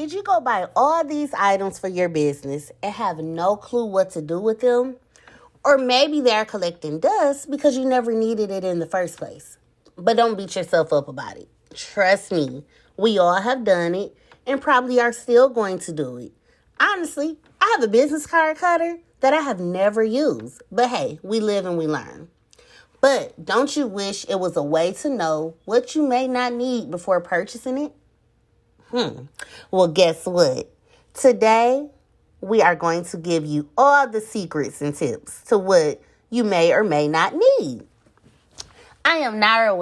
Did you go buy all these items for your business and have no clue what to do with them? Or maybe they're collecting dust because you never needed it in the first place. But don't beat yourself up about it. Trust me, we all have done it and probably are still going to do it. Honestly, I have a business card cutter that I have never used. But hey, we live and we learn. But don't you wish it was a way to know what you may not need before purchasing it? Well, guess what? Today, we are going to give you all the secrets and tips to what you may or may not need. I am Nara,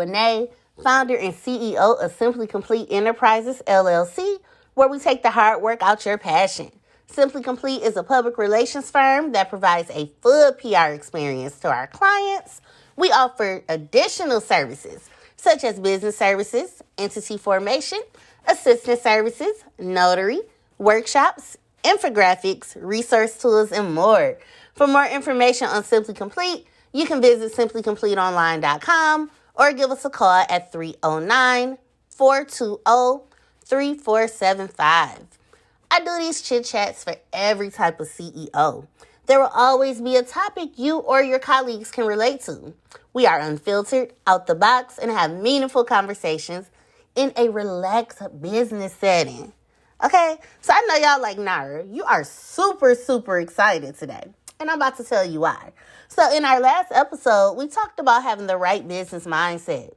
founder and CEO of Simply Complete Enterprises, LLC, where we take the hard work out your passion. Simply Complete is a public relations firm that provides a full PR experience to our clients. We offer additional services such as business services, entity formation, assistant services, notary, workshops, infographics, resource tools, and more. For more information on Simply Complete, you can visit simplycompleteonline.com or give us a call at 309-420-3475. I do these chit chats for every type of CEO. There will always be a topic you or your colleagues can relate to. We are unfiltered, out the box, and have meaningful conversations in a relaxed business setting. Okay, so I know y'all like Nara. You are super, super excited today, and I'm about to tell you why. So in our last episode, we talked about having the right business mindset.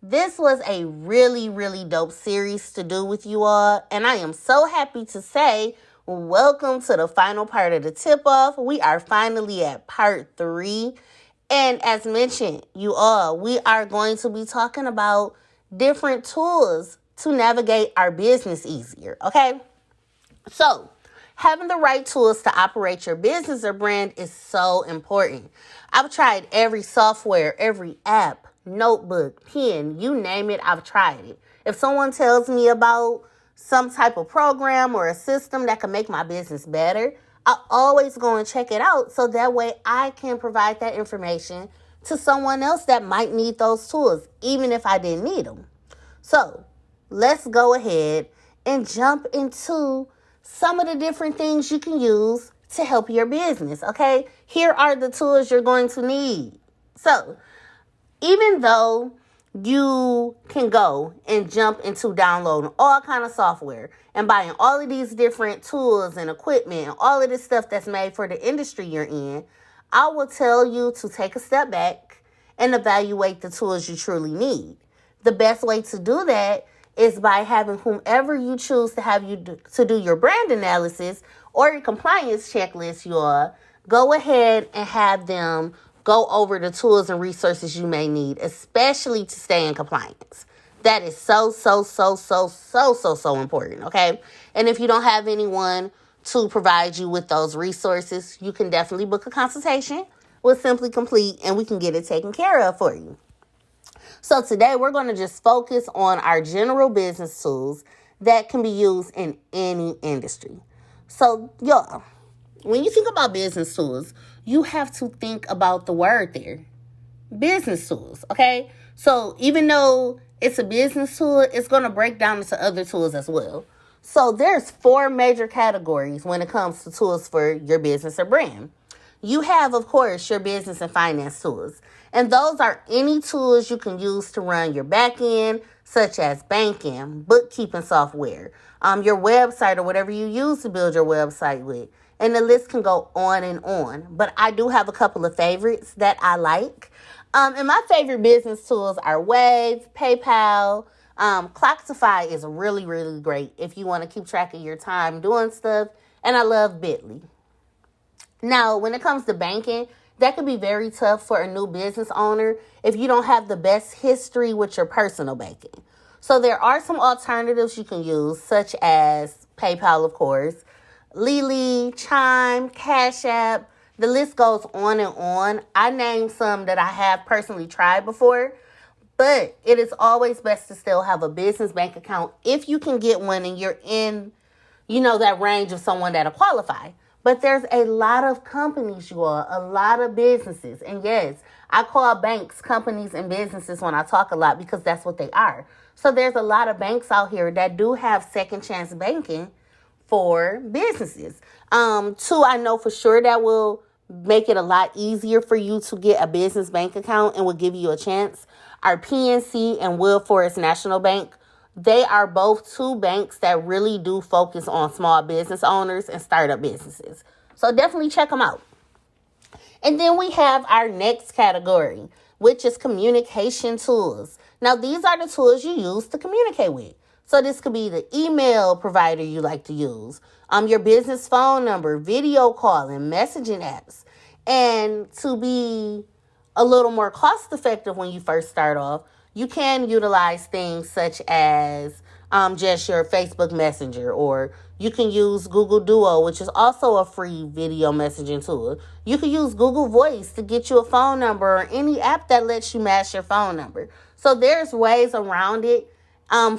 This was a really, really dope series to do with you all, and I am so happy to say welcome to the final part of the tip-off. We are finally at part 3, and as mentioned, you all, we are going to be talking about different tools to navigate our business easier, okay? So, having the right tools to operate your business or brand is so important. I've tried every software, every app, notebook, pen, you name it, I've tried it. If someone tells me about some type of program or a system that can make my business better, I always go and check it out so that way I can provide that information to someone else that might need those tools, even if I didn't need them. So, let's go ahead and jump into some of the different things you can use to help your business, okay? Here are the tools you're going to need. So, even though you can go and jump into downloading all kind of software and buying all of these different tools and equipment and all of this stuff that's made for the industry you're in, I will tell you to take a step back and evaluate the tools you truly need. The best way to do that is by having whomever you choose to have to do your brand analysis or your compliance checklist, you all, go ahead and have them go over the tools and resources you may need, especially to stay in compliance. That is so important, okay? And if you don't have anyone to provide you with those resources, you can definitely book a consultation with Simply Complete and we can get it taken care of for you. So today we're going to just focus on our general business tools that can be used in any industry. So y'all, when you think about business tools, you have to think about the word there. Business tools, okay? So even though it's a business tool, it's going to break down into other tools as well. So there's 4 major categories when it comes to tools for your business or brand. You have, of course, your business and finance tools. And those are any tools you can use to run your back end, such as banking, bookkeeping software, your website or whatever you use to build your website with. And the list can go on and on. But I do have a couple of favorites that I like. And my favorite business tools are Wave, PayPal. Clockify is really, really great if you want to keep track of your time doing stuff. And I love Bitly. Now, when it comes to banking, that can be very tough for a new business owner if you don't have the best history with your personal banking. So there are some alternatives you can use, such as PayPal, of course, Lily, Chime, Cash App. The list goes on and on. I named some that I have personally tried before, but it is always best to still have a business bank account if you can get one and you're in, that range of someone that'll qualify. But there's a lot of companies, you all, a lot of businesses. And yes, I call banks companies and businesses when I talk a lot because that's what they are. So there's a lot of banks out here that do have second chance banking for businesses. Two, I know for sure that will make it a lot easier for you to get a business bank account and will give you a chance. Our PNC and Will Forest National Bank, they are both two banks that really do focus on small business owners and startup businesses. So definitely check them out. And then we have our next category, which is communication tools. Now, these are the tools you use to communicate with. So this could be the email provider you like to use, your business phone number, video calling, messaging apps. And to be a little more cost effective when you first start off, you can utilize things such as just your Facebook Messenger, or you can use Google Duo, which is also a free video messaging tool. You can use Google Voice to get you a phone number, or any app that lets you match your phone number. So there's ways around it.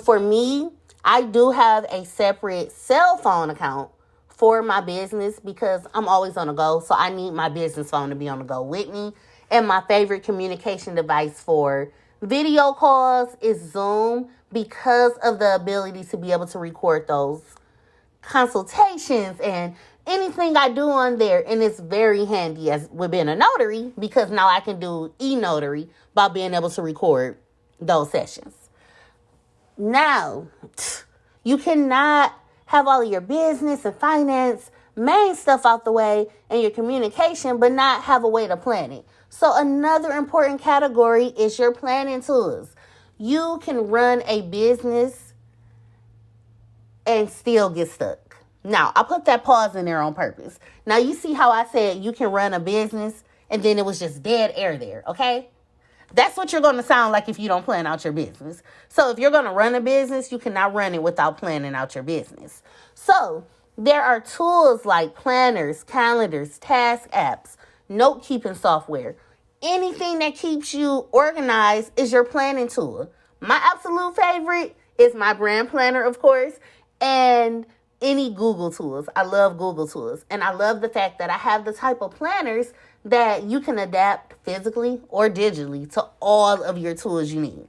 For me, I do have a separate cell phone account for my business because I'm always on the go. So I need my business phone to be on the go with me. And my favorite communication device for video calls is Zoom, because of the ability to be able to record those consultations and anything I do on there. And it's very handy as with being a notary, because now I can do e-notary by being able to record those sessions. Now, you cannot have all of your business and finance main stuff out the way and your communication, but not have a way to plan it. So another important category is your planning tools. You can run a business and still get stuck. Now, I put that pause in there on purpose. Now, you see how I said you can run a business and then it was just dead air there, okay? That's what you're going to sound like if you don't plan out your business. So if you're going to run a business, you cannot run it without planning out your business. So there are tools like planners, calendars, task apps, note-keeping software. Anything that keeps you organized is your planning tool. My absolute favorite is my brand planner, of course, and any Google tools. I love Google tools. And I love the fact that I have the type of planners that you can adapt physically or digitally to all of your tools you need.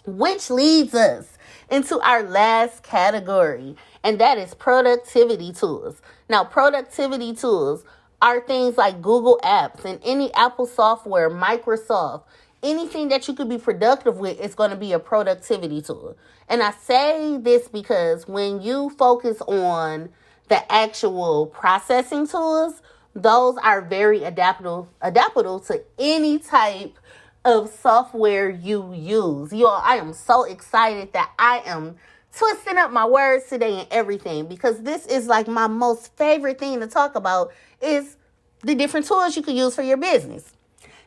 Which leads us into our last category, and that is productivity tools. Now, productivity tools are things like Google Apps and any Apple software, Microsoft, anything that you could be productive with is going to be a productivity tool. And I say this because when you focus on the actual processing tools, those are very adaptable to any type of software you use. Y'all, I am so excited that I am twisting up my words today and everything, because this is like my most favorite thing to talk about is the different tools you can use for your business.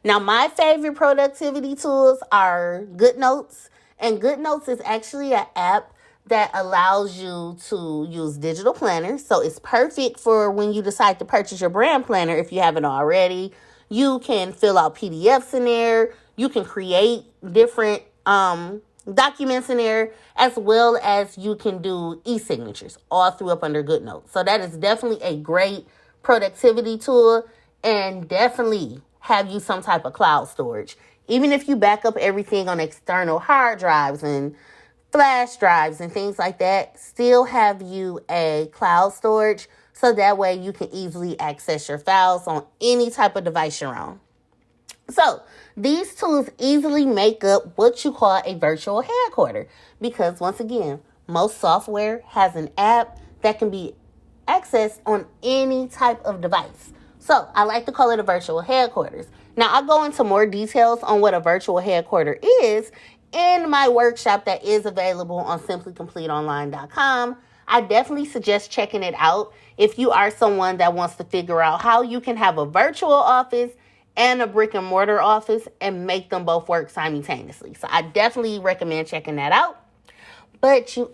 Now, my favorite productivity tools are GoodNotes, and GoodNotes is actually an app that allows you to use digital planners. So it's perfect for when you decide to purchase your brand planner if you haven't already. You can fill out PDFs in there. You can create different documents in there, as well as you can do e-signatures all through up under GoodNotes. So that is definitely a great productivity tool, and definitely have you some type of cloud storage. Even if you back up everything on external hard drives and flash drives and things like that, still have you a cloud storage, so that way you can easily access your files on any type of device you're on. So these tools easily make up what you call a virtual headquarters, because once again, most software has an app that can be accessed on any type of device. So I like to call it a virtual headquarters. Now, I'll go into more details on what a virtual headquarters is in my workshop that is available on simplycompleteonline.com. I definitely suggest checking it out if you are someone that wants to figure out how you can have a virtual office and a brick and mortar office and make them both work simultaneously. So I definitely recommend checking that out. But you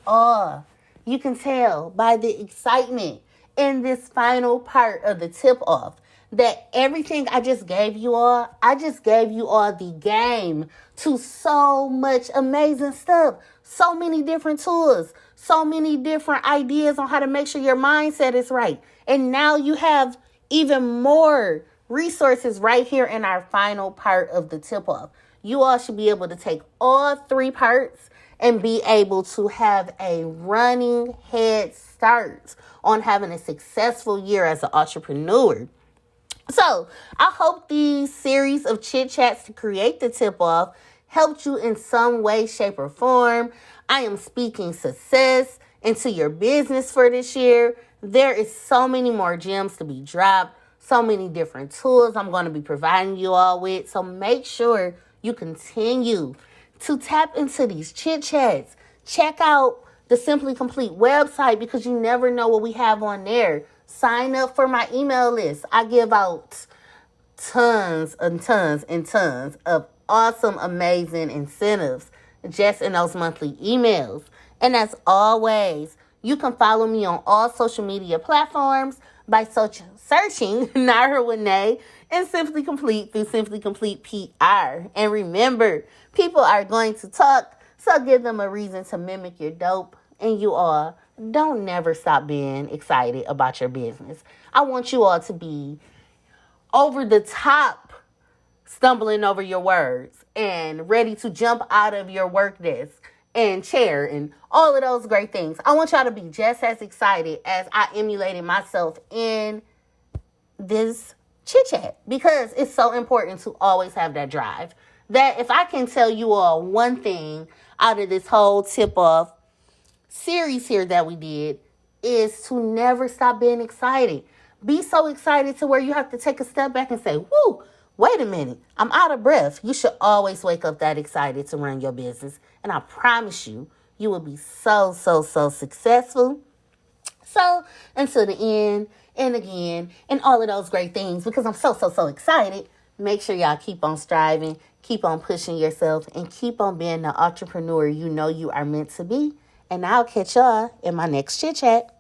can tell by the excitement in this final part of the tip off that everything I just gave you all the game to so much amazing stuff, so many different tools, so many different ideas on how to make sure your mindset is right. And now you have even more resources right here in our final part of the tip off. You all should be able to take all three parts and be able to have a running head start on having a successful year as an entrepreneur. So I hope these series of chit chats to create the tip off helped you in some way, shape, or form. I am speaking success into your business for this year. There is so many more gems to be dropped, so many different tools I'm going to be providing you all with. So make sure you continue to tap into these chit chats. Check out the Simply Complete website because you never know what we have on there. Sign up for my email list. I give out tons and tons and tons of awesome, amazing incentives just in those monthly emails. And as always, you can follow me on all social media platforms by searching Nara Winay and Simply Complete through Simply Complete PR. And remember, people are going to talk, so give them a reason to mimic your dope. And you all, don't never stop being excited about your business. I want you all to be over the top stumbling over your words and ready to jump out of your work desk and chair and all of those great things. I want y'all to be just as excited as I emulated myself in this chit chat because it's so important to always have that drive. That if I can tell you all one thing out of this whole tip off series here that we did is to never stop being excited. Be so excited to where you have to take a step back and say, whoo, wait a minute, I'm out of breath. You should always wake up that excited to run your business. And I promise you, you will be so successful. So until the end and again and all of those great things, because I'm so excited, make sure y'all keep on striving, keep on pushing yourself, and keep on being the entrepreneur you know you are meant to be. And I'll catch y'all in my next chit chat.